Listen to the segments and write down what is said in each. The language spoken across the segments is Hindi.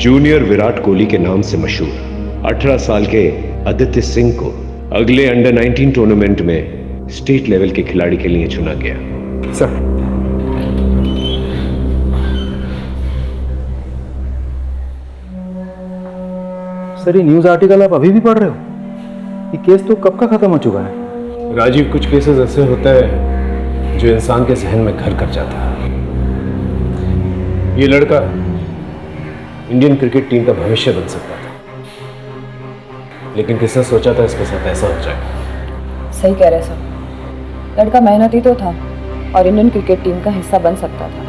जूनियर विराट कोहली के नाम से मशहूर 18 साल के आदित्य सिंह को अगले अंडर 19 टूर्नामेंट में स्टेट लेवल के खिलाड़ी के लिए चुना गया। सर सर, ये न्यूज़ आर्टिकल आप अभी भी पढ़ रहे हो? ये केस तो कब का खत्म हो चुका है। राजीव, कुछ केसेस ऐसे होते हैं जो इंसान के जहन में घर कर जाता है। ये लड़का इंडियन क्रिकेट टीम का भविष्य बन सकता था, लेकिन किसने सोचा था इसके साथ ऐसा हो जाएगा। सही कह रहे सर, लड़का मेहनती तो था और इंडियन क्रिकेट टीम का हिस्सा बन सकता था।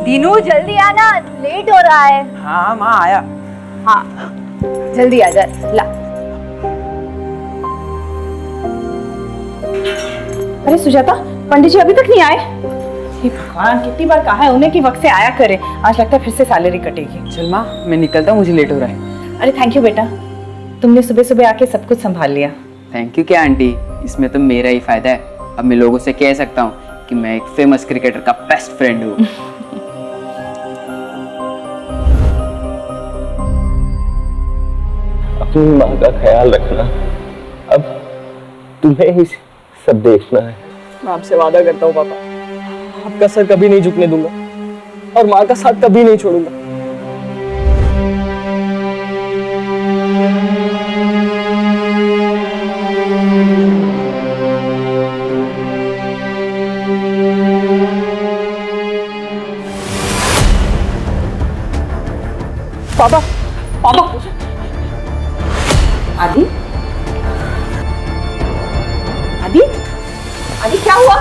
दीनू जल्दी आना, लेट हो रहा है। हाँ माँ आया। हाँ जल्दी आ जा। ला। अरे सुजाता, पंडित जी अभी तक नहीं आए? हे भगवान, कितनी बार कहा है उन्हें कि वक्त से आया करे। आज लगता है फिर से सैलरी कटेगी। चल माँ, मैं निकलता हूँ, मुझे लेट हो रहा है। अरे थैंक यू बेटा, तुमने सुबह सुबह आके सब कुछ संभाल लिया। थैंक यू क्या आंटी, इसमें तो मेरा ही फायदा है। अब मैं लोगों से कह सकता हूँ कि मैं एक फेमस क्रिकेटर का बेस्ट फ्रेंड हूँ। अपनी माँ का ख्याल रखना, अब तुम्हें ही सब देखना है। मैं आपसे वादा करता हूँ पापा, आपका सर कभी नहीं झुकने दूंगा और माँ का साथ कभी नहीं छोड़ूंगा। पापा, पापा। आदि, आदि, आदि क्या हुआ?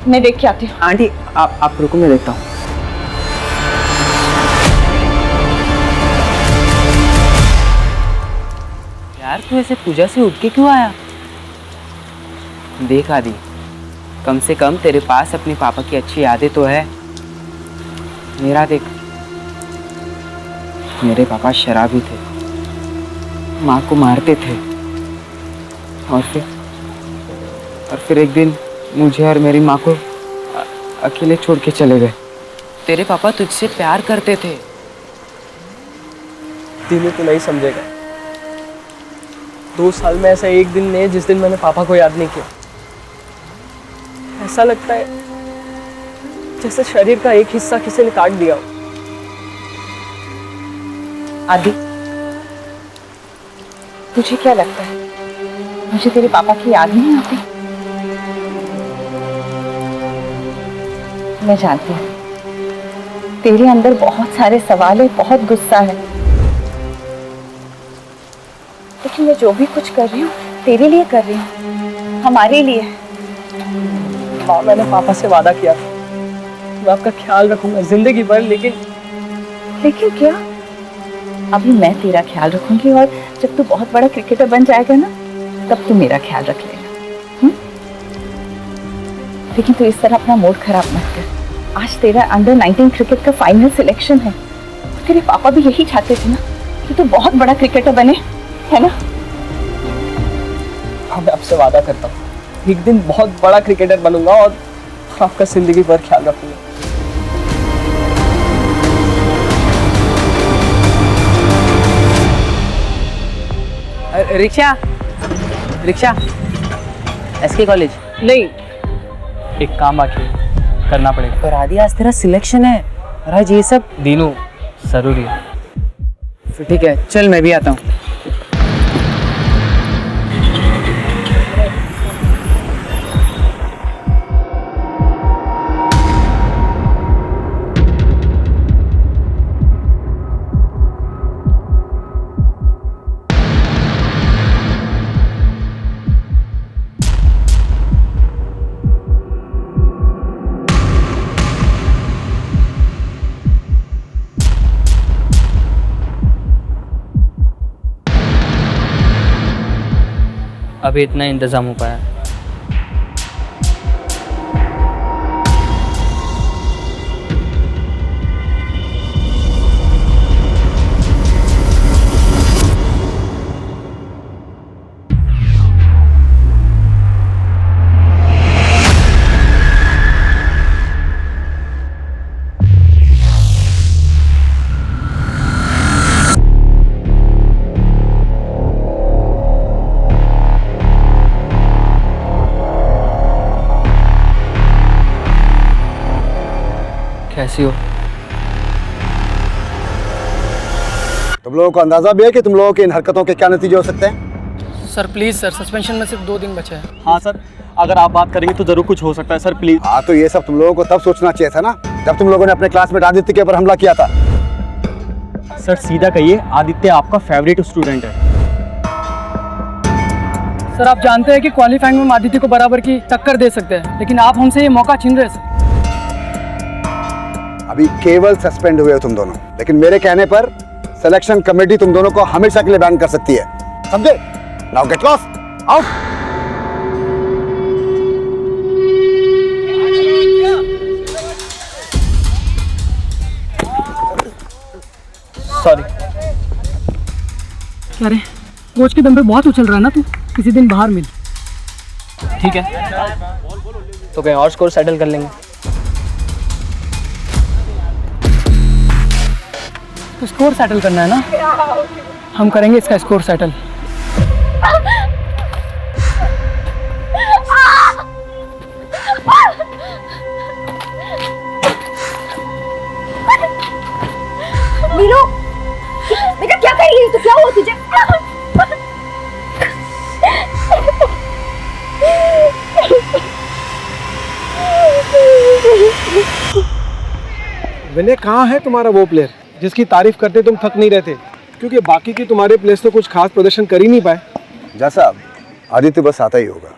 मैं देख के आती हूँ। आंटी आप रुको, मैं देखता हूँ। यार तू ऐसे पूजा से उठ के क्यों आया? देख आदि, कम से कम तेरे पास अपने पापा की अच्छी यादें तो है। मेरा देख, मेरे पापा शराबी थे, माँ को मारते थे और फिर एक दिन मुझे और मेरी माँ को अकेले छोड़ के चले गए। तेरे पापा तुझसे प्यार करते थे। दीनू तू नहीं समझेगा, 2 साल में ऐसा एक दिन नहीं है जिस दिन मैंने पापा को याद नहीं किया। ऐसा लगता है जैसे शरीर का एक हिस्सा किसी ने काट दिया हो। आदि, तुझे क्या लगता है मुझे तेरे पापा की याद नहीं आती? मैं जानती हूँ तेरे अंदर बहुत सारे सवाल है, बहुत गुस्सा है, लेकिन मैं जो भी कुछ कर रही हूँ तेरे लिए कर रही हूँ, हमारे लिए। हाँ, मैंने पापा से वादा किया था, मैं आपका ख्याल रखूंगा जिंदगी भर। लेकिन क्या? अभी मैं तेरा ख्याल रखूंगी और जब तू बहुत बड़ा क्रिकेटर बन जाएगा ना, तब तू मेरा ख्याल रख लेगा। लेकिन तू इस तरह अपना मूड खराब मत कर। आज तेरा अंडर 19 क्रिकेट का फाइनल सिलेक्शन है। तेरे पापा भी यही चाहते थे ना कि तू बहुत बड़ा क्रिकेटर बने, है ना? हाँ, मैं आपसे वादा करता हूँ, एक दिन बहुत बड़ा क्रिकेटर बनूंगा और आपका जिंदगी भर ख्याल रखूंगा। Rickshaw, rickshaw, SK college. नहीं, एक काम बाकी है, करना पड़ेगा। पर आदि आज तेरा सिलेक्शन है और आज ये सब। दीनू जरूरी है। फिर ठीक है, चल मैं भी आता हूँ। अभी इतना इंतज़ाम हो पाया। कैसी हो? तुम लोगों को अंदाजा भी है कि तुम लोगों की इन हरकतों के क्या नतीजे हो सकते हैं? सर प्लीज़ सर, सस्पेंशन में सिर्फ 2 दिन बचे हैं। हाँ सर, अगर आप बात करेंगे तो जरूर कुछ हो सकता है सर, प्लीज। हाँ, तो ये सब तुम लोगों को तब सोचना चाहिए था ना, जब तुम लोगों ने अपने क्लासमेट आदित्य के ऊपर हमला किया था। सर सीधा कहिए, आदित्य आपका फेवरेट स्टूडेंट है। सर आप जानते हैं कि क्वालिफाइंग में हम आदित्य को बराबर की टक्कर दे सकते हैं, लेकिन आप हमसे ये मौका छीन रहे हैं। अभी केवल सस्पेंड हुए हो तुम दोनों, लेकिन मेरे कहने पर सिलेक्शन कमेटी तुम दोनों को हमेशा के लिए बैन कर सकती है, समझे? Now get lost, out. Sorry. क्या रे, कोच के दम पे बहुत उछल रहा है ना तू, किसी दिन बाहर मिल। ठीक है, तो कहीं और स्कोर सेटल कर लेंगे। तो स्कोर सेटल करना है ना, हम करेंगे इसका स्कोर सेटल। वीरू, बेटा क्या कर रही है? तो क्या हुआ तुझे? विनय, कहाँ है तुम्हारा वो प्लेयर जिसकी तारीफ करते तुम थक नहीं रहते? क्योंकि बाकी के तुम्हारे प्लेयर्स तो कुछ खास प्रदर्शन कर ही नहीं पाए। जैसा आदित्य बस आता ही होगा।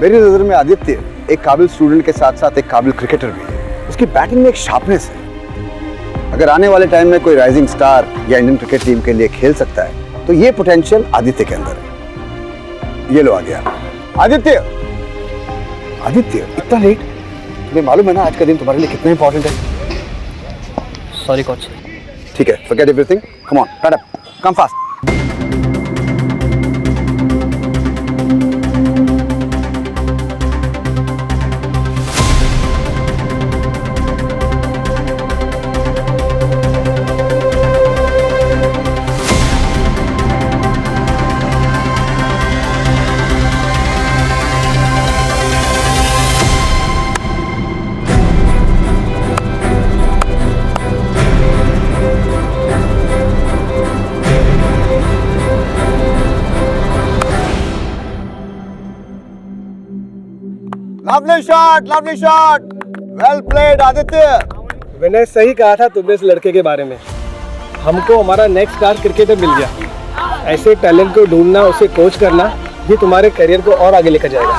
मेरी नजर में आदित्य एक काबिल स्टूडेंट के साथ साथ एक काबिल क्रिकेटर भी है। उसकी बैटिंग में एक शार्पनेस है। अगर आने वाले टाइम में कोई राइजिंग स्टार या इंडियन क्रिकेट टीम के लिए खेल सकता है तो ये पोटेंशियल आदित्य के अंदर है। ये लो आ गया आदित्य। आदित्य, इतना लेट? तुम्हें मालूम है ना आज का दिन तुम्हारे लिए कितना इंपॉर्टेंट है? Sorry coach. ठीक है, forget everything. Come on, stand up. Come fast. Lovely shot. Well played, Aditya. विनय, सही कहा था तुमने इस लड़के के बारे में। हमको हमारा नेक्स्ट स्टार क्रिकेटर मिल गया। ऐसे टैलेंट को ढूंढना, उसे कोच करना, ये तुम्हारे करियर को और आगे लेकर जाएगा।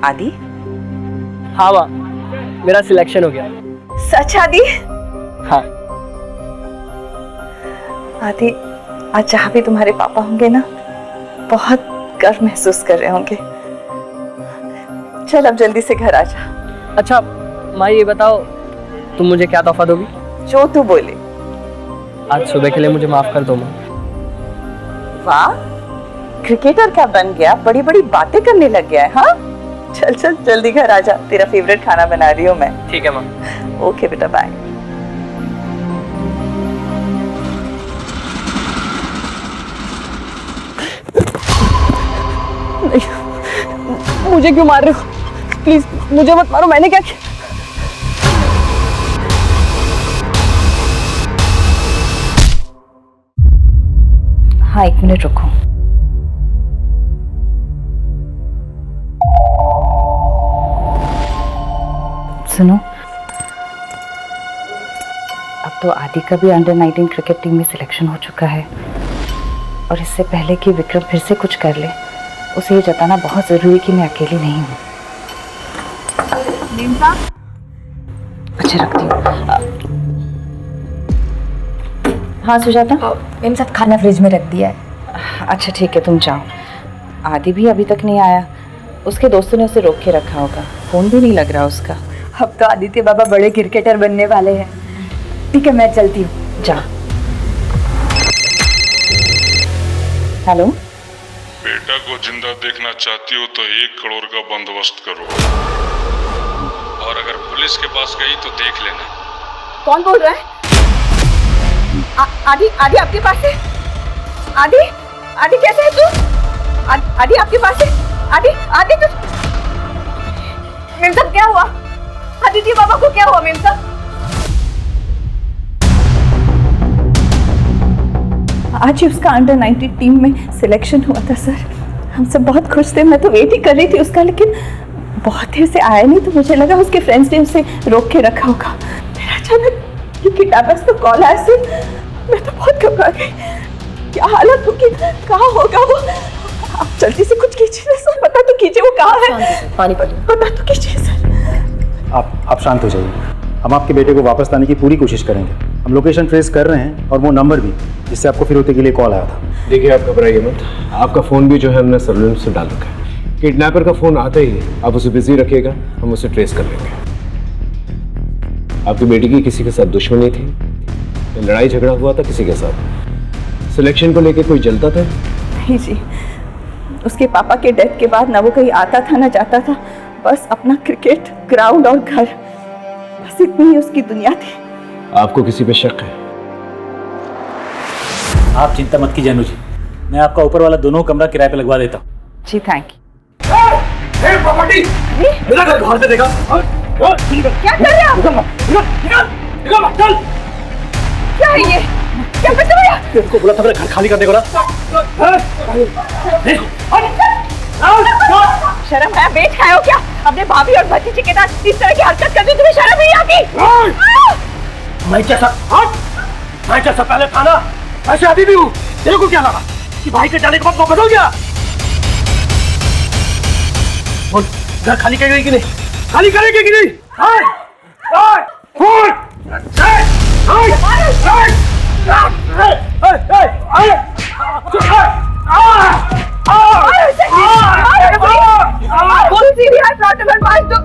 आदि? हाँ माँ, मेरा सिलेक्शन हो गया। सच आदि? हाँ। आदि, आज जहाँ भी तुम्हारे पापा होंगे ना, बहुत गर्व महसूस कर रहे होंगे। चल अब जल्दी से घर आ जा। अच्छा माँ, ये बताओ तुम मुझे क्या तोहफा दोगी? जो तू बोले। आज सुबह के लिए मुझे माफ कर दो माँ। वाह, क्रिकेटर क्या बन गया, बड़ी बड़ी बातें करने लग गया है। हाँ, चल चल जल्दी घर आ जा, तेरा फेवरेट खाना बना रही हूँ मैं। ठीक है माँ। ओके बेटा, बाय। मुझे क्यों मार रहे हो? प्लीज मुझे मत मारो, मैंने क्या किया? हाँ, 1 मिनट रुको। सुनो, अब तो आदि का भी अंडर 19 क्रिकेट टीम में सिलेक्शन हो चुका है, और इससे पहले कि विक्रम फिर से कुछ कर ले, उसे ये जताना बहुत जरूरी कि मैं अकेली नहीं हूँ। अच्छा रखती हूँ। हाँ सुजाता। मैम साहब खाना फ्रिज में रख दिया है। अच्छा ठीक है, तुम जाओ। आदि भी अभी तक नहीं आया, उसके दोस्तों ने उसे रोक के रखा होगा, फोन भी नहीं लग रहा उसका। अब तो आदित्य बाबा बड़े क्रिकेटर बनने वाले हैं। ठीक है मैं चलती हूँ। जा। हेलो। बेटा को जिंदा देखना चाहती हो तो 1 करोड़ का बंदोबस्त करो, और अगर पुलिस के पास गई तो देख लेना। कौन बोल रहा है? आदि आदि आपके पास है? आदि आदि कैसे है तू? आदि आपके पास है? आदि आदि तू मेम साहब क्या हुआ? आदित्य बाबा को क्या हुआ मेम साहब? आज ही उसका अंडर 19 टीम में सिलेक्शन हुआ था सर। हम सब बहुत खुश थे, मैं तो वेट ही कर रही थी उसका, लेकिन बहुत देर से आया नहीं तो मुझे लगा उसके फ्रेंड्स ने उसे रोक के रखा होगा। फिर अचानक ये किडनैपर्स का कॉल आया सर, मैं तो बहुत घबरा गई। क्या हालत होगी, कहाँ होगा वो? आप जल्दी से कुछ कीजिए सर, पता तो कीजिए वो कहाँ है। पानी पी लो। पता तो कीजिए सर। आप शांत हो जाइए, हम आपके बेटे को वापस लाने की पूरी कोशिश करेंगे। हम लोकेशन ट्रेस कर रहे हैं और वो नंबर भी जिससे आपको फिरौती के लिए कॉल आया था। देखिए आप घबराइए मत, आपका फ़ोन भी जो है हमने सर्विलेंस से डाल रखा है। किडनैपर का फ़ोन आते ही आप उसे बिजी रखिएगा, हम उसे ट्रेस कर लेंगे। आपकी बेटी की किसी के साथ दुश्मनी थी, लड़ाई झगड़ा हुआ था किसी के साथ? सिलेक्शन को लेके कोई जलता था? नहीं जी, उसके पापा के डेथ के बाद ना वो कहीं आता था ना जाता था, बस अपना क्रिकेट ग्राउंड और घर, बस इतनी ही उसकी दुनिया थी। आपको किसी पे शक है? आप चिंता मत कीजिए अनुज, मैं आपका ऊपर वाला दोनों कमरा किराए पे लगवा देता हूँ। जी थैंक यू। मेरा घर बाहर से देखा। क्या कर रहे हो आप? चल। क्या है ये? क्या कर रहे हो? तेरे को बोला था मेरा घर खाली करने को ना। शर्म है? बेच खाए हो क्या? अपने भाभी और भतीजे के साथ इस तरह की हरकत करनी तुम्हें शर्म नहीं आती? मैं जैसा पहले था ना वैसे अभी भी हूँ। तेरे को क्या लगा कि भाई के जाने के बाद वो बदल गया? बोल, घर खाली करेगी कि नहीं? खाली करेगी कि नहीं?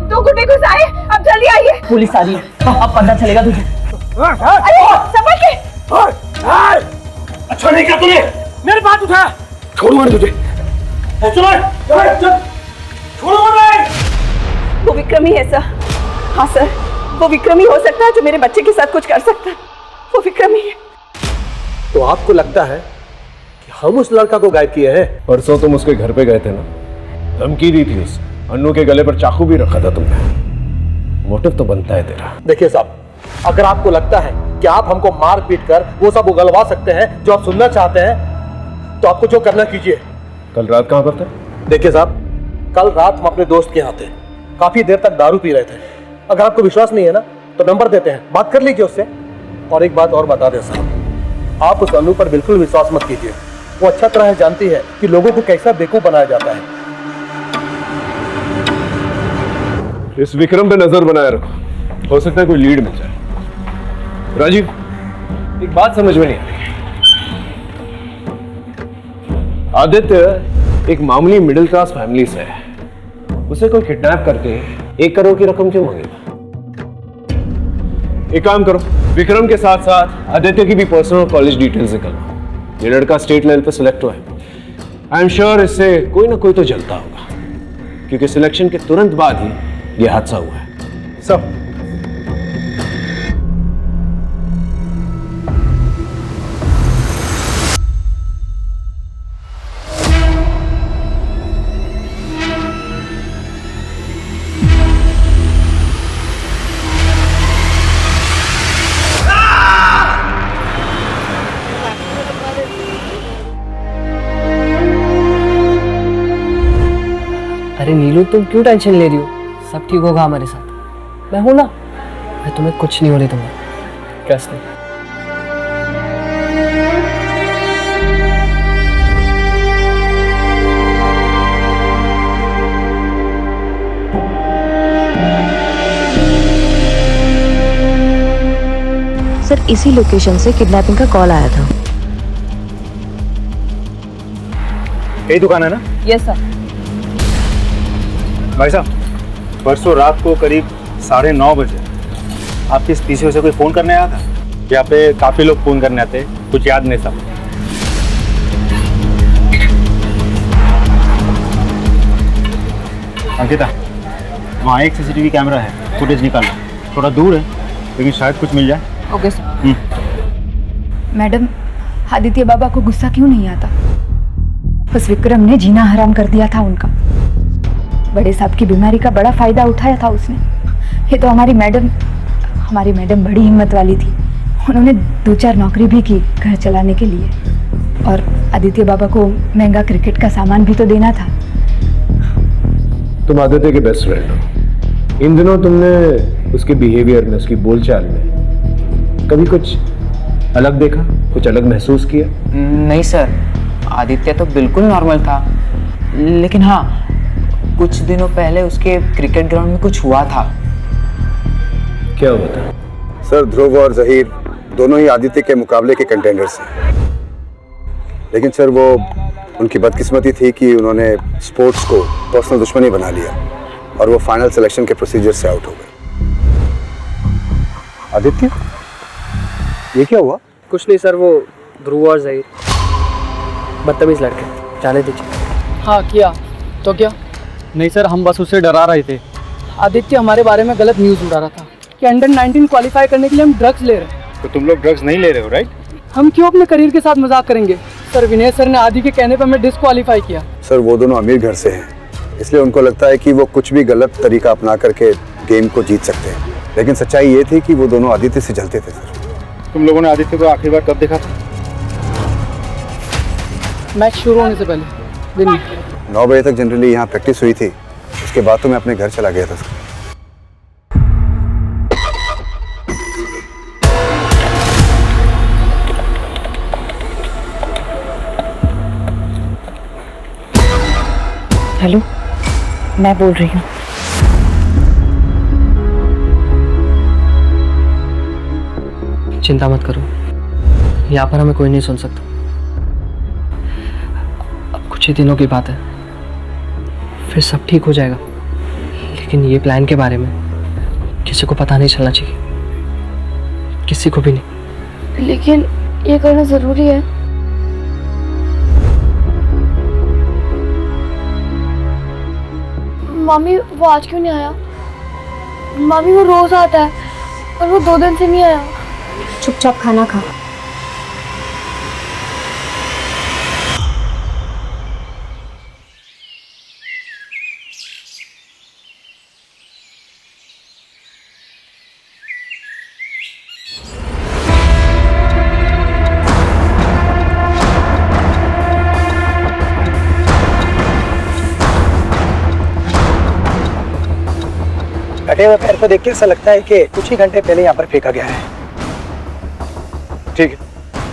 दो गुंडे घुस आए, अब जल्दी आइए। पुलिस आ रही है, अब पता चलेगा तुझे। अरे संभल के। अच्छा नहीं किया तूने, मेरे बात उठा। छोड़ूंगा तुझे। वो विक्रमी है सर। हाँ सर, वो विक्रमी हो सकता है जो मेरे बच्चे के साथ कुछ कर सकता है। वो विक्रमी है। तो आपको लगता है कि हम उस लड़का को गायब किए हैं? परसों तुम उसके घर पे गए थे ना, धमकी दी थी उसे, अन्नू के गले पर चाकू भी रखा था तुमने। मोटिव तो बनता है तेरा। देखिए साहब, अगर आपको लगता है कि आप हमको मार पीट कर वो सब उगलवा सकते हैं जो आप सुनना चाहते हैं, तो आपको जो करना कीजिए। कल रात कहाँ पर थे? देखिए साहब, कल रात हम अपने दोस्त के यहाँ थे, काफी देर तक दारू पी रहे थे। अगर आपको विश्वास नहीं है ना तो नंबर देते हैं, बात कर लीजिए उससे। और एक बात और बता दें साहब, आप उस अनु पर बिल्कुल विश्वास मत कीजिए। वो अच्छा तरह जानती है कि लोगों को कैसा बेवकूफ बनाया जाता है। इस विक्रम पे नजर बनाए रखो, हो सकता है कोई लीड मिल जाए। राजीव, एक बात समझ में नहीं आ रही। आदित्य एक मामूली मिडिल क्लास फैमिली से है, उसे कोई किडनैप करके 1 करोड़ की रकम क्यों मांगेगा? एक काम करो, विक्रम के साथ साथ आदित्य की भी पर्सनल कॉलेज डिटेल्स निकालो। ये लड़का स्टेट लेवल पर सिलेक्ट हुआ है। आई एम श्योर इससे कोई ना कोई तो जलता होगा, क्योंकि सिलेक्शन के तुरंत बाद ही यह हादसा हुआ है। सब अरे नीलू, तुम क्यों टेंशन ले रही हो? सब ठीक होगा हमारे साथ। मैं हूं ना, मैं तुम्हें कुछ नहीं होने दूंगा। Trust me. सर इसी लोकेशन से किडनैपिंग का कॉल आया था। यही दुकान है ना? Yes sir. भाई साहब, परसों रात को करीब 9:30 बजे आपके इस पीसीओ से कोई फ़ोन करने आया था? यहाँ पे काफ़ी लोग फ़ोन करने आते, कुछ याद नहीं साहब। अंकिता, वहाँ एक सीसीटीवी कैमरा है, फुटेज निकालना। थोड़ा दूर है लेकिन शायद कुछ मिल जाए। Okay sir. मैडम, आदित्य बाबा को गुस्सा क्यों नहीं आता? बस विक्रम ने जीना हराम कर दिया था उनका। बड़े साहब की बीमारी का बड़ा फायदा उठाया था उसने। ये तो हमारी मैडम बड़ी हिम्मत वाली थी। उन्होंने 2-4 नौकरी भी की घर चलाने के लिए, और आदित्य बाबा को महंगा क्रिकेट का सामान भी तो देना था। तुम आदित्य के बेस्ट फ्रेंड हो। इन दिनों तुमने उसके बिहेवियर में, उसकी बोलचाल में कभी कुछ अलग देखा, कुछ अलग महसूस किया? नहीं सर, आदित्य तो बिल्कुल नॉर्मल था। लेकिन हाँ, कुछ दिनों पहले उसके क्रिकेट ग्राउंड में कुछ हुआ था। क्या हुआ था? सर, ध्रुव और जहीर दोनों ही आदित्य के मुकाबले के कंटेंडर्स हैं। लेकिन सर, वो उनकी बदकिस्मती थी कि उन्होंने स्पोर्ट्स को पर्सनल दुश्मनी बना लिया और वो फाइनल सिलेक्शन के प्रोसीजर से आउट हो गए। आदित्य, ये क्या हुआ? कुछ नहीं सर, वो ध्रुव और जहीर बदतमीज लड़के, जाने दीजिए। हाँ किया तो क्या? नहीं सर, हम बस उसे डरा रहे थे। आदित्य हमारे बारे में गलत न्यूज़ उड़ा रहा था कि अंडर 19 क्वालिफाई करने के लिए हम ड्रग्स ले रहे हैं। तो तुम लोग ड्रग्स नहीं ले रहे हो, राइट? हम क्यों अपने करियर के साथ मजाक करेंगे सर? विनय सर ने आदि के कहने पर हमें डिस्क्वालीफाई किया। सर, वो दोनों अमीर घर से हैं, इसलिए उनको लगता है कि वो कुछ भी गलत तरीका अपना करके गेम को जीत सकते हैं। लेकिन सच्चाई ये थी कि वो दोनों आदित्य से जलते थे। सर, तुम लोगों ने आदित्य को आखिरी बार कब देखा था? मैच शुरू होने से पहले दिन में 9 बजे तक जनरली यहाँ प्रैक्टिस हुई थी। उसके बाद तो मैं अपने घर चला गया था। सर, हेलो, मैं बोल रही हूँ। चिंता मत करो, यहाँ पर हमें कोई नहीं सुन सकता। अब कुछ ही दिनों की बात है, फिर सब ठीक हो जाएगा। लेकिन ये प्लान के बारे में किसी को पता नहीं चलना चाहिए, किसी को भी नहीं। लेकिन ये करना जरूरी है। मामी, वो आज क्यों नहीं आया? मामी, वो रोज आता है और वो 2 दिन से नहीं आया। चुपचाप खाना खा। कटे हुए पैर को देख के ऐसा लगता है कि कुछ ही घंटे पहले यहाँ पर फेंका गया है। ठीक है,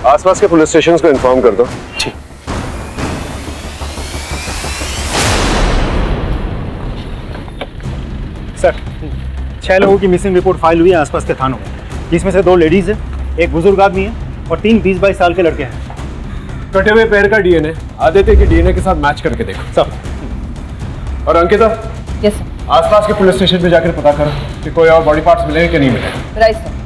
आसपास के पुलिस स्टेशन को इन्फॉर्म कर दो। ठीक। सर, 6 लोगों की मिसिंग रिपोर्ट फाइल हुई है आसपास के थानों में, जिसमें से 2 लेडीज है, एक बुजुर्ग आदमी है और 3 20-22 साल के लड़के हैं। कटे हुए पैर का डीएनए आदित्य के डीएनए के साथ मैच करके देखो। सब। और अंकिता, यस सर। आसपास के पुलिस स्टेशन पे जाकर पता करो कि कोई और बॉडी पार्ट्स मिले कि नहीं मिले। Right sir.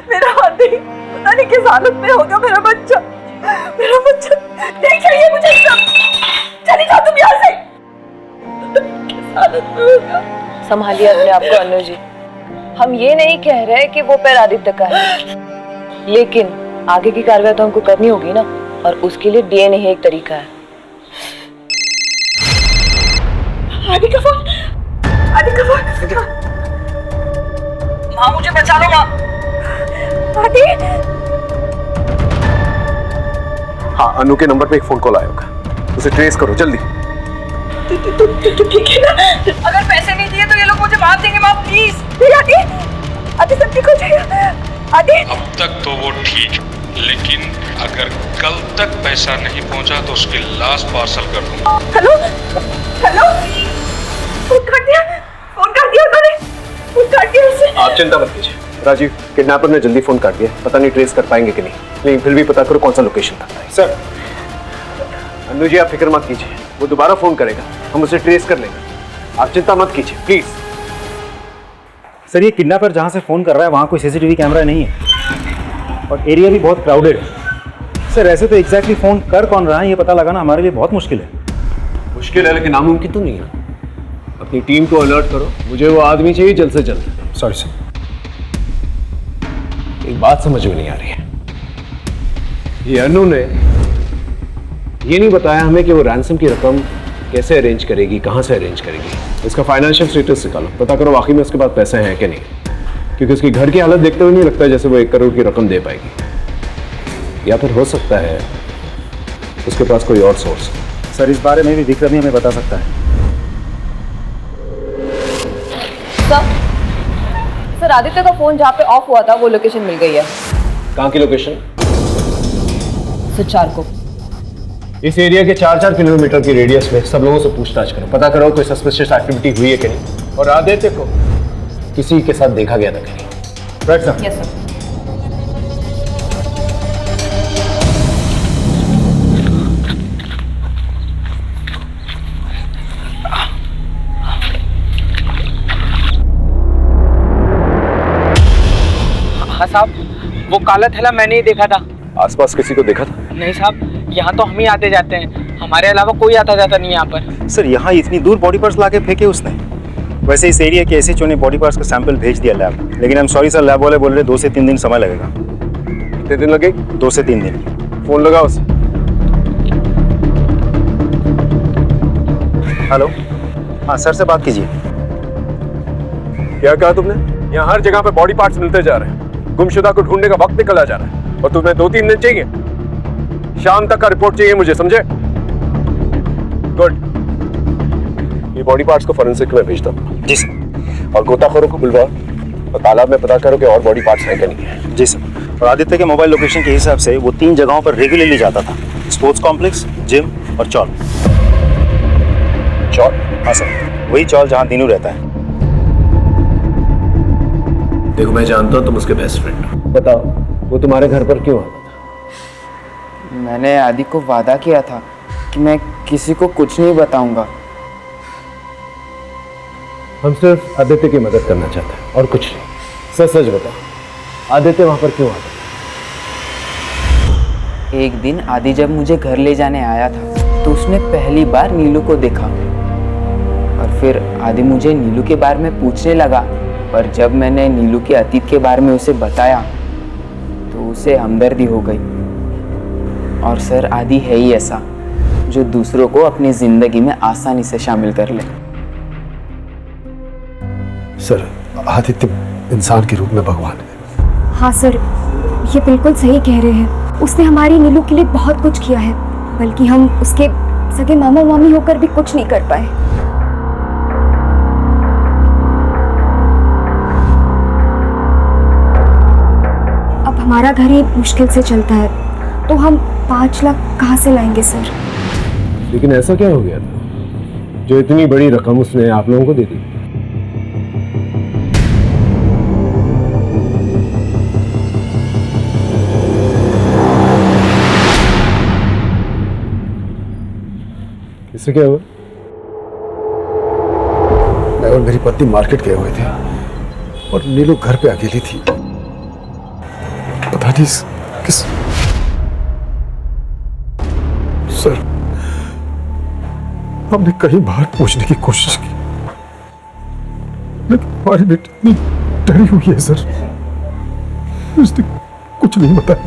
मेरा आदि पता नहीं किस हालत में होगा। मेरा बच्चा नहीं चाहिए मुझे। चली जाओ तुम यहाँ से। किस हालत में होगा? संभालिए अपने आप को अनु जी। हम ये नहीं कह रहे कि वो पैर आदित्य का है, लेकिन आगे की कार्रवाई तो हमको करनी होगी ना, और उसके लिए डीएनए ही एक तरीका है। आदि का फोन। माँ, मुझे बचा लो माँ। आदि। हाँ, अनु के नंबर पे एक फोन कॉल आया होगा, उसे ट्रेस करो जल्दी। ठीक है ना? अगर पैसे नहीं दिए तो ये लोग मुझे मार देंगे माँ, प्लीज। आदि सब ठीक हो जाएगा। आदि, अब तक तो वो ठीक, लेकिन अगर कल तक पैसा नहीं पहुंचा तो उसकी लाश पार्सल कर दूंगा। हेलो, फोन कर दिया उन्होंने। आप चिंता मत कीजिए राजीव, किडनैपर ने जल्दी फोन काट दिया, पता नहीं ट्रेस कर पाएंगे कि नहीं, लेकिन फिर भी पता करो कौन सा लोकेशन था। सर अन्नू जी आप फिक्र मत कीजिए, वो दोबारा फोन करेगा, हम उसे ट्रेस कर लेंगे, आप चिंता मत कीजिए प्लीज। सर ये किडनैपर जहाँ से फ़ोन कर रहा है वहाँ कोई सीसीटीवी कैमरा नहीं है और एरिया भी बहुत क्राउडेड है। सर ऐसे तो एग्जैक्टली फ़ोन कर कौन रहा है ये पता लगाना हमारे लिए बहुत मुश्किल है। मुश्किल है लेकिन नामुमकिन तो नहीं है। अपनी टीम को अलर्ट करो, मुझे वो आदमी चाहिए जल्द से जल्द। Sorry sir. एक बात समझ में नहीं आ रही है, ये अनु ने ये नहीं बताया हमें कि वो रैंसम की रकम कैसे अरेंज करेगी, कहाँ से अरेंज करेगी। इसका फाइनेंशियल स्टेटस निकालो, पता करो वाकई में उसके पास पैसे हैं कि नहीं, क्योंकि उसकी घर की हालत देखते हुए नहीं लगता जैसे वो 1 करोड़ की रकम दे पाएगी। या फिर हो सकता है उसके पास कोई और सोर्स। सर इस बारे में भी विक्रम ही हमें बता सकता है। सर आदित्य का फोन जहाँ पे ऑफ हुआ था वो लोकेशन मिल गई है। कहाँ की लोकेशन? सचार को। इस एरिया के 4-4 किलोमीटर की रेडियस में सब लोगों से पूछताछ करो, पता करो कोई सस्पिशियस एक्टिविटी हुई है कि नहीं, और आदित्य को किसी के साथ देखा गया था कि नहीं। Right sir. Yes sir. हाँ साहब, वो काला थैला मैंने ही देखा था। आसपास किसी को देखा था? नहीं साहब, यहाँ तो हम ही आते जाते हैं, हमारे अलावा कोई आता जाता नहीं यहाँ पर। सर यहाँ इतनी दूर बॉडी पार्ट्स लाके फेंके उसने। वैसे इस एरिया के एसएचओ ने बॉडी पार्ट्स का सैंपल भेज दिया लैब, लेकिन I am sorry sir, lab वाले बोल रहे 2 से 3 दिन समय लगेगा। कितने दिन लगेगा? 2 से 3 दिन। फोन लगाओ उसे। हेलो, हाँ सर से बात कीजिए। क्या कहा तुमने? यहाँ हर जगह पे बॉडी पार्ट्स मिलते जा रहे हैं, गुमशुदा को ढूंढने का वक्त निकला जा रहा है, और तुम्हें 2-3 दिन चाहिए? शाम तक का रिपोर्ट चाहिए मुझे, समझे? गुड। ये बॉडी पार्ट्स को फॉरेंसिक में भेजता हूँ। जी सर। और गोताखोरों को बुलवाओ और तालाब में पता करो कि और बॉडी पार्ट्स हैं कि नहीं है। जी सर। और आदित्य के मोबाइल लोकेशन के हिसाब से वो 3 जगहों पर रेगुलरली जाता था, स्पोर्ट्स कॉम्प्लेक्स, जिम और चौल। चौल? हाँ सर, वही चौल जहाँ दीनू रहता है। देखो मैं जानता हूँ तुम उसके बेस्ट फ्रेंड हो, बताओ वो तुम्हारे घर पर क्यों आता था? मैंने आदि को वादा किया था कि मैं किसी को कुछ नहीं बताऊंगा। हम सिर्फ आदित्य की मदद करना चाहते हैं और कुछ नहीं। सच सच बताओ, आदित्य वहां पर क्यों आता था? एक दिन आदि जब मुझे घर ले जाने आया था तो उसने पहली बार नीलू को देखा, और फिर आदि मुझे नीलू के बारे में पूछने लगा, पर जब मैंने नीलू के अतीत के बारे में उसे बताया तो उसे हमदर्दी हो गई। और सर आदि है ही ऐसा जो दूसरों को अपनी जिंदगी में आसानी से शामिल कर ले। सर आदित्य इंसान के रूप में भगवान है। हाँ सर, ये बिल्कुल सही कह रहे हैं। उसने हमारी नीलू के लिए बहुत कुछ किया है, बल्कि हम उसके सगे मामा मामी होकर भी कुछ नहीं कर पाए। अब हमारा घर ही मुश्किल से चलता है, तो हम 5 लाख कहाँ से लाएंगे सर? लेकिन ऐसा क्या हो गया था जो इतनी बड़ी रकम उसने आप लोगों को दे दी? इससे क्या हुआ? मैं और मेरी पत्नी मार्केट गए हुए थे और नीलू घर पे अकेली थी। पता नहीं किस सर, हमने कई बार पूछने की कोशिश की, लेकिन हमारी बेटी इतनी डरी हुई है सर, उसने कुछ नहीं बताया।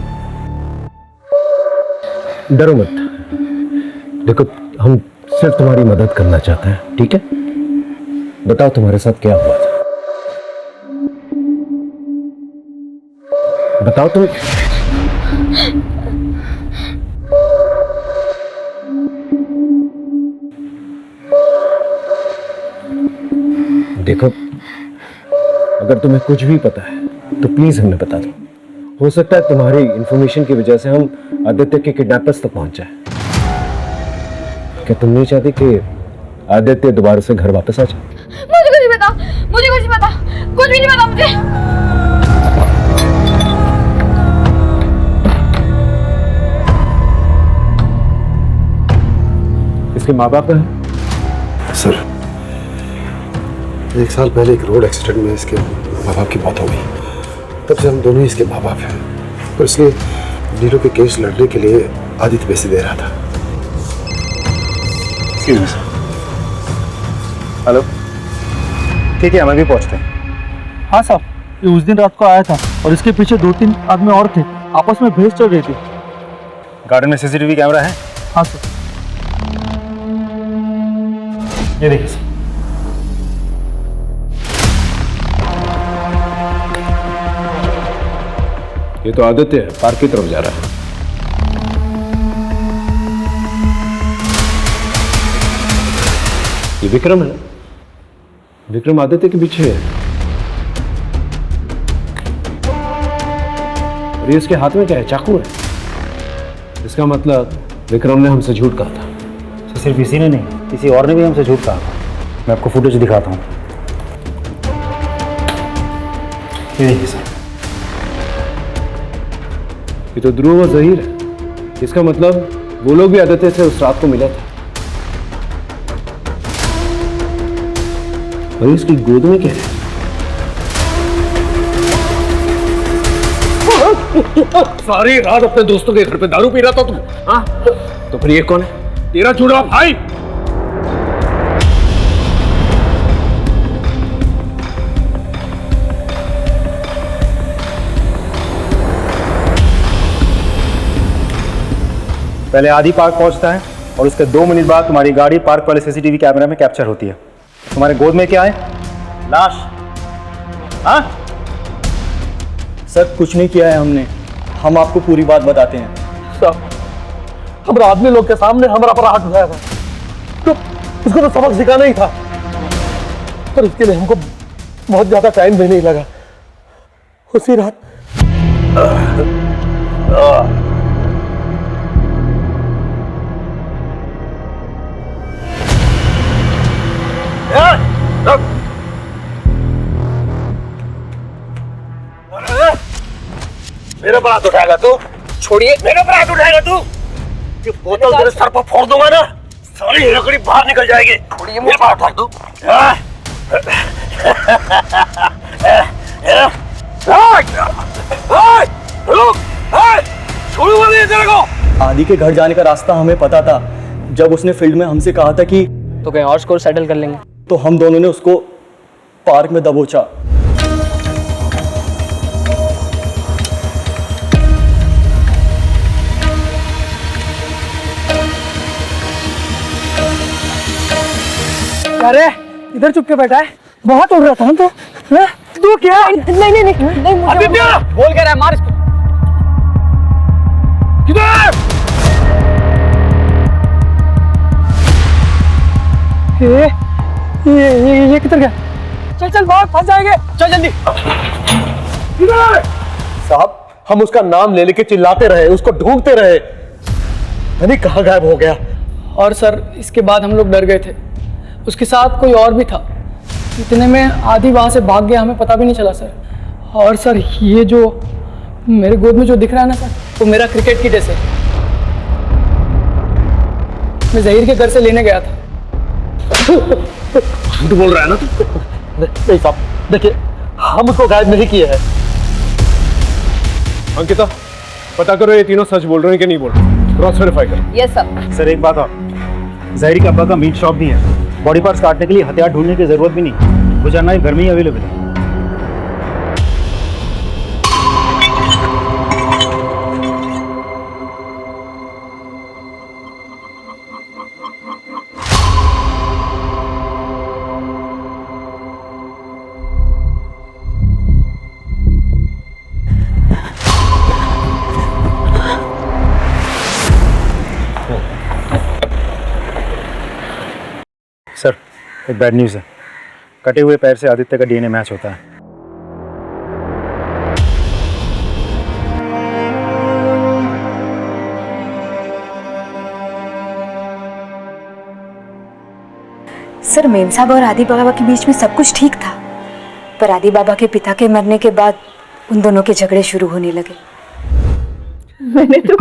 डरो मत, देखो हम सिर्फ तुम्हारी मदद करना चाहते हैं, ठीक है? बताओ तुम्हारे साथ क्या हुआ था, बताओ तुम। देखो अगर तुम्हें कुछ भी पता है तो प्लीज हमें बता दो। हो सकता है तुम्हारी इंफॉर्मेशन की वजह से हम आदित्य के किडनैपर्स तक पहुंच जाए। क्या तुम नहीं चाहती कि आदित्य दोबारा से घर वापस आ जाए? मुझे कुछ नहीं पता, मुझे कुछ नहीं पता, कुछ भी नहीं पता मुझे। इसके माँ बाप है? सर, 1 साल पहले एक रोड एक्सीडेंट में इसके माँ बाप की मौत हो गई। तब से हम दोनों ही इसके माँ बाप हैं, और इसलिए नीलू के केस लड़ने के लिए आदित्य पैसे दे रहा था। हेलो, ठीक है, हमें भी पहुंचते हैं। हाँ साहब, ये उस दिन रात को आया था और इसके पीछे 2-3 आदमी और थे, आपस में बहस चल रही थी। गार्डन में सीसीटीवी कैमरा है? हाँ सर। ये देखिए सर। ये तो आदित्य है, पार्क की तरफ जा रहा है। ये विक्रम है ना? विक्रम आदित्य के पीछे है। और ये इसके हाथ में क्या है? चाकू है। इसका मतलब विक्रम ने हमसे झूठ कहा था। तो सिर्फ इसी ने नहीं, किसी और ने भी हमसे झूठ कहा था। मैं आपको फुटेज दिखाता हूँ। ये देखिए सर। ये तो ध्रुव और जहीर है। इसका मतलब वो लोग भी आदित्य से उस रात को मिले थे। और इसकी गोद में क्या है? सारी रात अपने दोस्तों के घर पे दारू पी रहा था तुम? हाँ? तो फिर ये कौन है? तेरा जुड़ा भाई। पहले आदि पार्क पहुंचता है और उसके 2 मिनट बाद तुम्हारी गाड़ी पार्क वाले सीसीटीवी कैमरा में कैप्चर होती है। तुम्हारे गोद में क्या है? लाश। हाँ सर, कुछ नहीं किया है हमने, हम आपको पूरी बात बताते हैं। साहब, हमारा आदमी लोग के सामने हमारा पर हाथ उठाया था, तो उसको तो सबक सिखाना ही था, पर उसके लिए हमको बहुत ज्यादा टाइम भी नहीं लगा। उसी रात मेरे पर हाथ उठाएगा तू? छोड़िए, मेरे पर हाथ उठाएगा तू? ये बोतल तेरे सर पर फोड़ दूंगा ना, सारी लकड़ी बाहर निकल जाएगी। छोड़िए, मेरे पर हाथ दो। छोड़ूंगा नहीं तेरे को। आदि के घर जाने का रास्ता हमें पता था। जब उसने फील्ड में हमसे कहा था कि तो कहीं और स्कोर सेटल कर लेंगे, तो हम दोनों ने उसको पार्क में दबोचा। अरे इधर चुप के बैठा है, बहुत उड़ रहा था तो। तू क्या? नहीं आदित्य, बोल कह रहा है, मार इसको। किधर? ये किधर गया? चल बहुत फंस जाएंगे, चल जल्दी। किधर? साहब, हम उसका नाम ले लेके चिल्लाते रहे, उसको ढूंढते रहे, नहीं कहाँ गायब हो गया। और सर, इसके बाद हम लोग डर गए थे, उसके साथ कोई और भी था। इतने में आदि वहाँ से भाग गया, हमें पता भी नहीं चला सर। और सर, ये जो मेरे गोद में जो दिख रहा है ना सर, वो मेरा क्रिकेट किट है सर। मैं जहीर के घर से लेने गया था। झूठ बोल रहा है ना तू? नहीं साहब, देखिए, हम उसको गायब नहीं किए हैं। अंकिता, पता करो ये तीनों सच बोल रहे हैं कि नहीं बोल रहे। क्रॉस वेरीफाई करो। Yes sir. सर एक बात और, जहीर के अब्बा का मीट शॉप भी है। बॉडी पार्ट्स काटने के लिए हथियार ढूंढने की जरूरत भी नहीं, वो जानना घर में ही अवेलेबल है। सर, एक बैड न्यूज़ है। कटे हुए पैर से आदित्य का डीएनए मैच होता है। सर, मेम साहब और आदि बाबा के बीच में सब कुछ ठीक था, पर आदि बाबा के पिता के मरने के बाद उन दोनों के झगड़े शुरू होने लगे। मैंने तो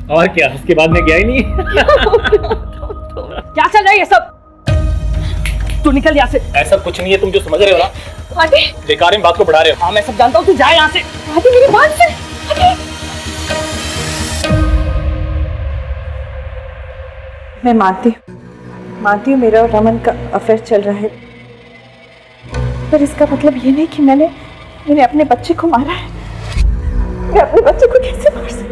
और क्या, उसके बाद में गया ही नहीं। क्या चल रहा है ये सब? तू निकल यहाँ से। ऐसा कुछ नहीं है, तुम जो समझ रहे हो ना आदि, बेकार में बात को बढ़ा रहे हो। हाँ मैं सब जानता हूँ, तू जा यहाँ से। आदि मेरी बात से। आदि। मैं मानती हूँ मेरा और रमन का अफेयर चल रहा है, पर इसका मतलब ये नहीं कि मैंने अपने बच्चे को मारा है। मैं अपने बच्चे को कैसे मार सकती?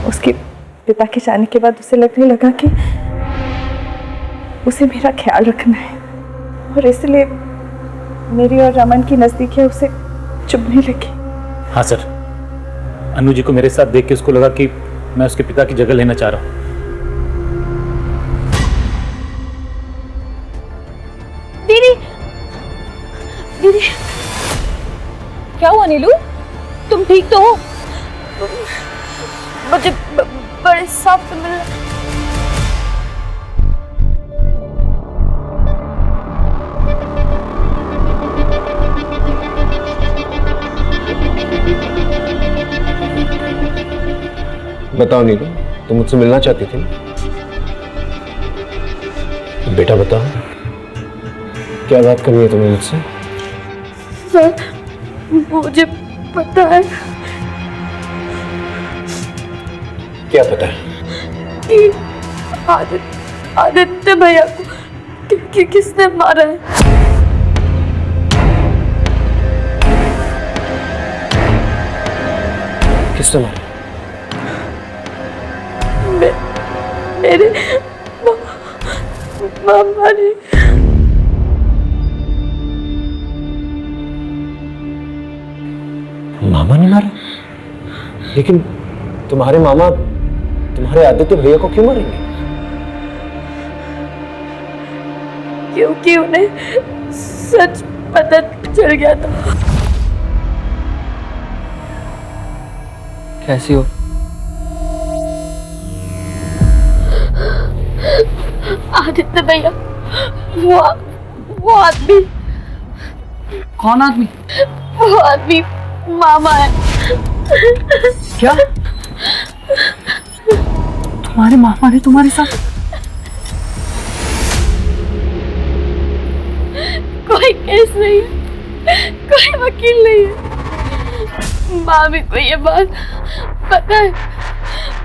उसके पिता के जाने के बाद उसे लगने लगा कि उसे मेरा ख्याल रखना है, और इसलिए मेरी और रमन की नजदीकियां उसे चुभने लगी। हाँ सर, अनु जी को मेरे साथ देख के उसको लगा कि मैं उसके पिता की जगह लेना चाह रहा हूँ। दीदी क्या हुआ नीलू? तुम ठीक तो हो? मुझे बड़े सांप से मिलना। बताओ नीलू, तुम मुझसे मिलना चाहती थी? बेटा बताओ, क्या बात करनी है तुम्हें मुझसे? सर मुझे पता है। क्या पता है? कि आदित्य भैया को किसने मारा है? किसने मारा? मेरे मामा ने। मामा ने मारा? लेकिन तुम्हारे मामा तुम्हारे आदित्य भैया को क्यों मारेंगे? क्योंकि उन्हें सच पता चल गया था। कैसी हो? आदित्य भैया, वो आदमी। कौन आदमी? वो आदमी मामा है। क्या? तुम्हारे मामा ने तुम्हारे साथ? कोई केस नहीं है, कोई वकील नहीं है। मामी को ये बात पता है,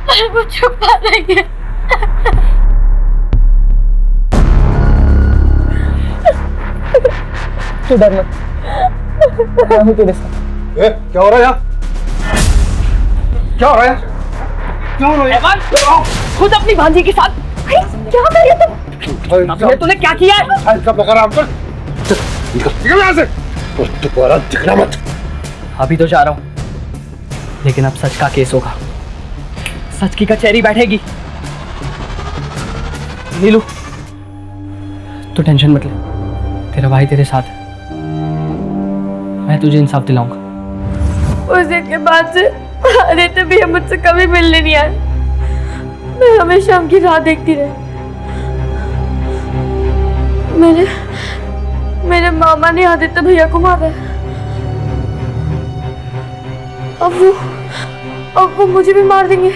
पर वो छुपा रही है। तू डर मत, मैं हूँ तेरे साथ। क्या हो रहा है यहाँ? क्या हो रहा है? क्या हो रहा है? खुद अपनी भांजी के साथ क्या कर रही हो तुम? तूने क्या किया है? कब लगा रहा हूँ? निकल यहाँ से, दोबारा दिखना मत। अभी तो जा रहा हूँ, लेकिन अब सच का केस होगा, सच की कचहरी बैठेगी। नीलू तू टेंशन मत ले, तेरा भाई तेरे साथ है, मैं तुझे इंसाफ दिलाऊंगा। उस दिन के बाद से आदित्य भी मुझसे कभी मिलने नहीं आया। मैं हमेशा उनकी राह देखती रही। मेरे मामा ने आदित्य भैया को मारा है। अब वो मुझे भी मार देंगे।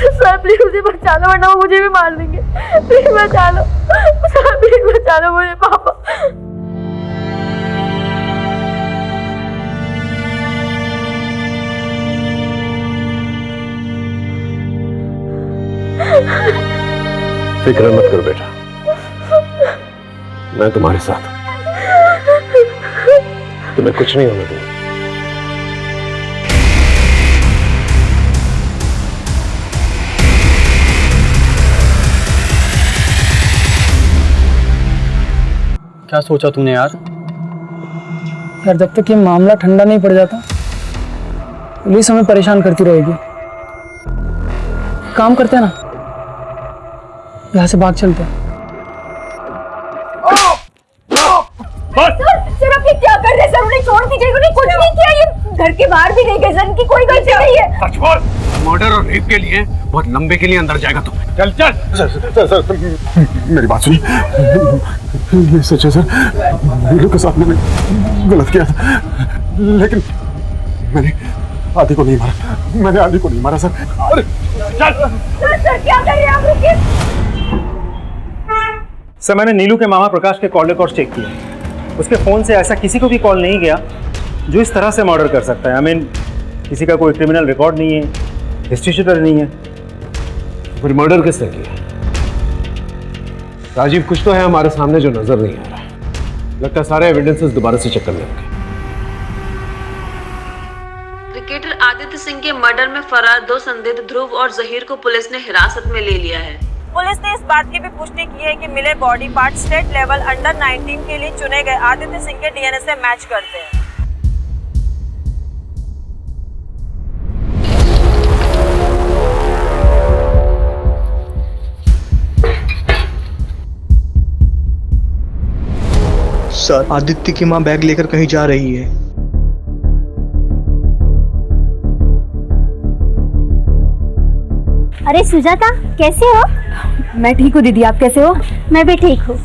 सर प्लीज मुझे बचा लो, वरना वो मुझे भी मार देंगे। प्लीज बचा लो सर, प्लीज बचा लो मुझे पापा। फिक्र मत करो बेटा, मैं तुम्हारे साथ हूं, तुम्हें कुछ नहीं होने दूंगा। क्या सोचा तूने यार? जब तक ये मामला ठंडा नहीं पड़ जाता, पुलिस हमें परेशान करती रहेगी। काम करते हैं ना, यहाँ से भाग चलते हैं। सर आप ये क्या कर रहे हैं? सर उन्हें छोड़ दीजिए, उन्हें कुछ नहीं किया। ये घर के बाहर भी नहीं गए, सर इनकी कोई गलती नहीं है। मर्डर और रेप के लिए बहुत लंबे के लिए अंदर जाएगा तुम। चल चल। सर मेरी बात सुनिए, ये सच है सर, नीलू के साथ मैंने गलत किया था, लेकिन मैंने आदि को नहीं मारा, मैंने आदि को नहीं मारा सर। अरे सर क्या कर रहे हैं आप, रुकिए। सर मैंने नीलू के मामा प्रकाश के कॉल रिकॉर्ड चेक किए, उसके फ़ोन से ऐसा किसी को भी कॉल नहीं गया जो इस तरह से मर्डर कर सकता है। आई मीन किसी का कोई क्रिमिनल रिकॉर्ड नहीं है, हिस्ट्री शीटर नहीं है। फिर मर्डर किसने किया? राजीव, कुछ तो है हमारे सामने जो नजर नहीं आ रहा। लगता है सारे एविडेंसेस दोबारा से चेक करने होंगे। क्रिकेटर आदित्य सिंह के मर्डर में फरार 2 संदिग्ध ध्रुव और जहीर को पुलिस ने हिरासत में ले लिया है। पुलिस ने इस बात की भी पुष्टि की है कि मिले body part state level under 19 के लिए चुने गए आदित्य सिंह के डीएनए से मैच करते हैं। सर, आदित्य की मां बैग लेकर कहीं जा रही है। अरे सुजाता, कैसे हो? मैं ठीक हूँ दीदी, आप कैसे हो? मैं भी ठीक हूँ।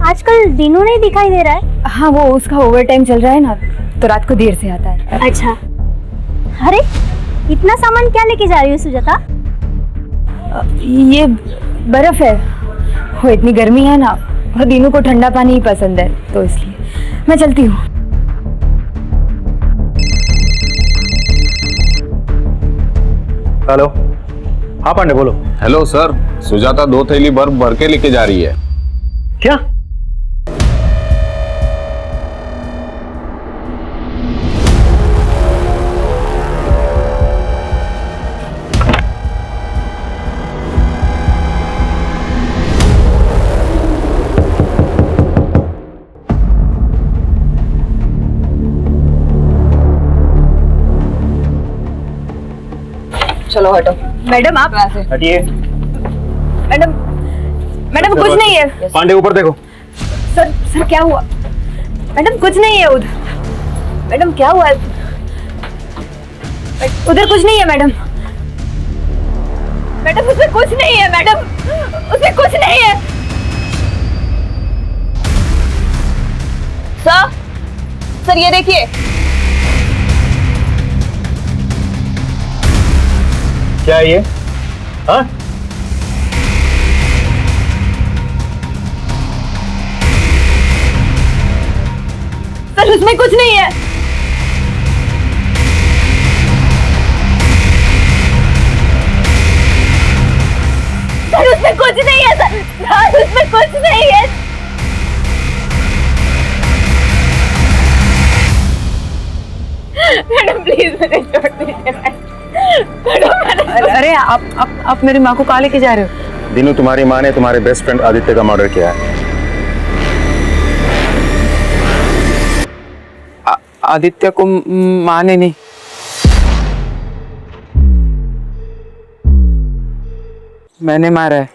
आजकल दिनों नहीं दिखाई दे रहा है। हाँ, वो उसका ओवर टाइम चल रहा है ना, तो रात को देर से आता है। अच्छा। अरे इतना सामान क्या लेके जा रही हो सुजाता? ये बर्फ है, वो इतनी गर्मी है ना, और दिनों को ठंडा पानी ही पसंद है, तो इसलिए मैं चलती हूँ। हेलो, हाँ पांडे बोलो। हेलो सर, सुजाता 2 थैली बर्फ भर के लेके जा रही है। क्या? चलो हटो। मैडम आप हटिए। मैडम कुछ नहीं है। पांडे ऊपर देखो। सर क्या हुआ? मैडम कुछ नहीं है उधर। मैडम क्या हुआ? उधर कुछ नहीं है मैडम। मैडम उसमें कुछ नहीं है मैडम, उसमें कुछ नहीं है। सर ये देखिए। क्या है ये? हाँ? सर उसमें कुछ नहीं है। सर उसमें कुछ नहीं है। सर उसमें कुछ नहीं है। मैडम प्लीज मुझे छोड़ दीजिए। अरे आप मेरी माँ को कहाँ लेके जा रहे हो? दिनू, तुम्हारी माँ ने तुम्हारे बेस्ट फ्रेंड आदित्य का मर्डर किया है। आदित्य को माँ ने नहीं, मैंने मारा है।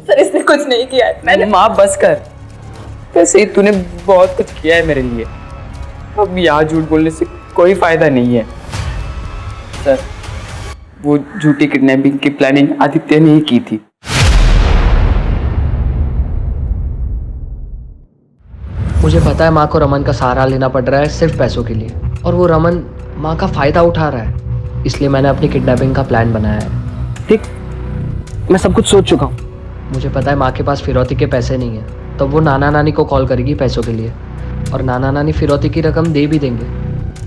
सर इसने कुछ नहीं किया है। मैंने माँ बस कर, वैसे ही तूने बहुत कुछ किया है मेरे लिए, अब यहाँ झूठ बोलने से कोई फायदा नहीं है। सर वो झूठी किडनैपिंग की प्लानिंग आदित्य ने ही की थी। मुझे पता है माँ को रमन का सहारा लेना पड़ रहा है सिर्फ पैसों के लिए, और वो रमन माँ का फायदा उठा रहा है, इसलिए मैंने अपनी किडनैपिंग का प्लान बनाया है। ठीक, मैं सब कुछ सोच चुका हूँ। मुझे पता है माँ के पास फिरौती के पैसे नहीं है, तो वो नाना नानी को कॉल करेगी पैसों के लिए, और नाना नानी फिरौती की रकम दे भी देंगे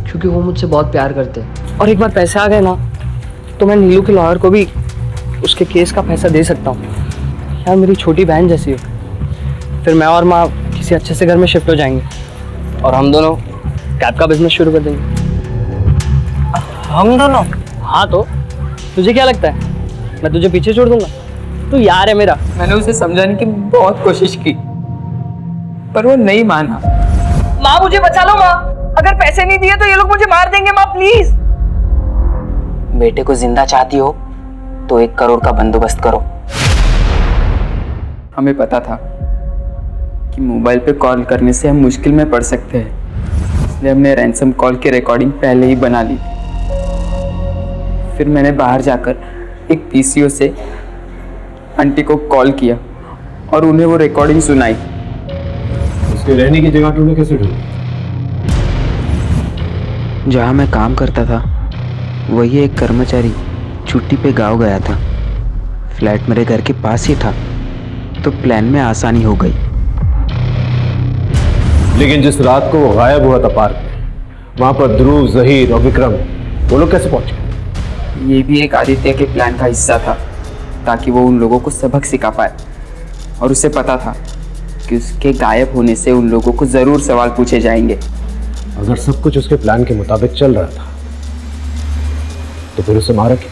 क्योंकि वो मुझसे बहुत प्यार करते हैं। और एक बार पैसे आ गए ना, तो मैं नीलू के लॉयर को भी उसके केस का पैसा दे सकता हूँ। यार मेरी छोटी बहन जैसी हो। फिर मैं और माँ किसी अच्छे से घर में शिफ्ट हो जाएंगे और हम दोनों कैब का बिजनेस शुरू कर देंगे। हम दोनों? हाँ, तो तुझे क्या लगता है मैं तुझे पीछे छोड़ दूंगा? तू यार है मेरा। मैंने उसे समझाने की बहुत कोशिश की पर वो नहीं माना। माँ मुझे बचा लो माँ, अगर पैसे नहीं दिए तो ये लोग मुझे मार देंगे माँ प्लीज। बेटे को जिंदा चाहती हो तो 1 करोड़ का बंदोबस्त करो। हमें पता था कि मोबाइल पे कॉल करने से हम मुश्किल में पड़ सकते हैं, इसलिए हमने रैंसम कॉल की रिकॉर्डिंग पहले ही बना ली थी। फिर मैंने बाहर जाकर एक पीसीओ से आंटी को कॉल किया और उन्हें वो रिकॉर्डिंग सुनाई। उसके रहने की जगह तूने कैसे ढूंढी? जहाँ मैं काम करता था वही एक कर्मचारी छुट्टी पे गाँव गया था। फ्लैट मेरे घर के पास ही था, तो प्लान में आसानी हो गई। लेकिन जिस रात को वो गायब हुआ था पार्क में, वहां पर ध्रुव, जहीर और विक्रम वो लोग कैसे पहुंचे? ये भी एक आदित्य के प्लान का हिस्सा था, ताकि वो उन लोगों को सबक सिखा पाए। और उसे पता था कि उसके गायब होने से उन लोगों को जरूर सवाल पूछे जाएंगे। अगर सब कुछ उसके प्लान के मुताबिक चल रहा था तो फिर उसे मारा क्यों?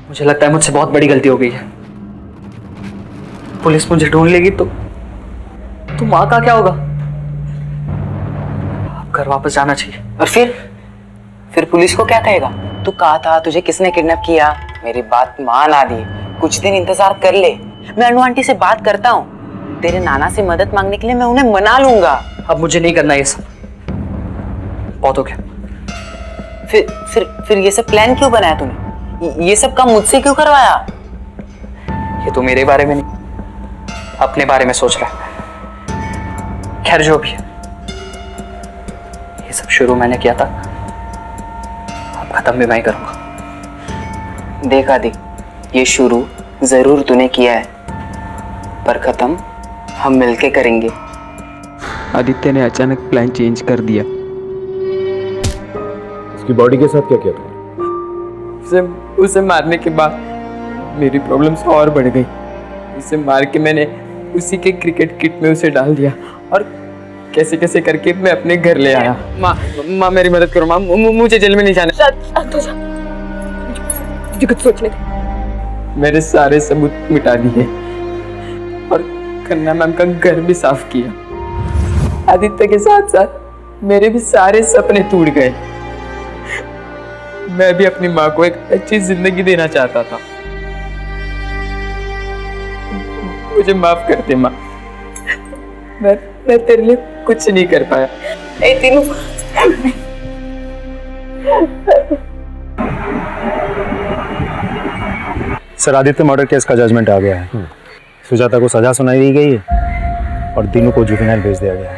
मुझे लगता है मुझसे बहुत बड़ी गलती हो गई है। पुलिस मुझे ढूंढ लेगी तो माँ का क्या होगा? अब घर वापस जाना चाहिए। और फिर पुलिस को क्या कहेगा? तू कहा था तुझे किसने किडनैप किया? मेरी बात मान आदि, कुछ दिन इंतजार कर ले। मैं अनु आंटी से बात करता हूँ। तेरे नाना से मदद मांगने के लिए मैं उन्हें मना लूंगा। अब मुझे नहीं करना ये सब, बहुत हो गया। फिर ये सब प्लान क्यों बनाया तूने? ये सब काम मुझसे क्यों करवाया? ये तो मेरे बारे में नहीं, अपने बारे में सोच रहा है। खैर जो भी है, ये सब शुरू मैंने किया था, अब खत्म भी मैं ही करूंगा। देख आदि, ये शुरू जरूर तूने किया है, पर खत्म हम मिलके करेंगे। आदित्य ने अचानक प्लान चेंज कर दिया। उसकी बॉडी के साथ क्या किया तुमने? उसे मारने के बाद मेरी प्रॉब्लम्स और बढ़ गई। उसे मार के मैंने उसी के क्रिकेट किट में उसे डाल दिया और कैसे कैसे करके मैं अपने घर ले आया। माँ मेरी मदद करो माँ, मुझे जेल में नहीं जाना। मुझे कुछ सोचने दे। मेरे सारे सबूत मिटा दिए और खन्ना मैम का घर भी साफ किया। आदित्य के साथ साथ मेरे भी सारे सपने टूट गए। मैं भी अपनी माँ को एक अच्छी जिंदगी देना चाहता था। मुझे माफ कर दे माँ, मैं तेरे लिए कुछ नहीं कर पाया। तीनों सर, आदित्य मर्डर केस का जजमेंट आ गया है। सुजाता को सजा सुनाई दी गई है और तीनों को जुवेनाइल भेज दिया गया है।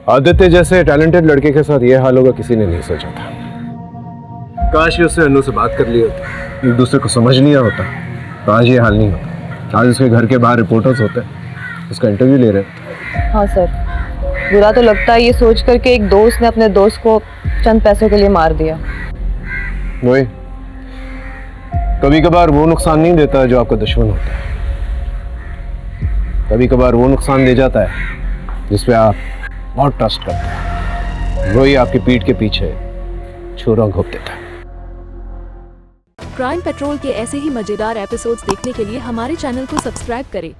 आदित्य जैसे टैलेंटेड लड़के के साथ यह हाल होगा किसी ने नहीं सोचा था। काश उससे अनु से बात कर ली होती, एक दूसरे को समझ लिया होता, तो आज ये हाल नहीं होता। आज उसके घर के बाहर रिपोर्टर्स होते, उसका इंटरव्यू ले रहे। हाँ सर, बुरा तो लगता है ये सोच कर के एक दोस्त ने अपने दोस्त को चंद पैसों के लिए मार दिया। वही, कभी कभार वो नुकसान नहीं देता जो आपका दुश्मन होता है, कभी कभार वो नुकसान दे जाता है जिसपे आप बहुत ट्रस्ट करते हैं, वही आपकी पीठ के पीछे छुरा घोंप देता है। क्राइम पेट्रोल के ऐसे ही मजेदार एपिसोड्स देखने के लिए हमारे चैनल को सब्सक्राइब करें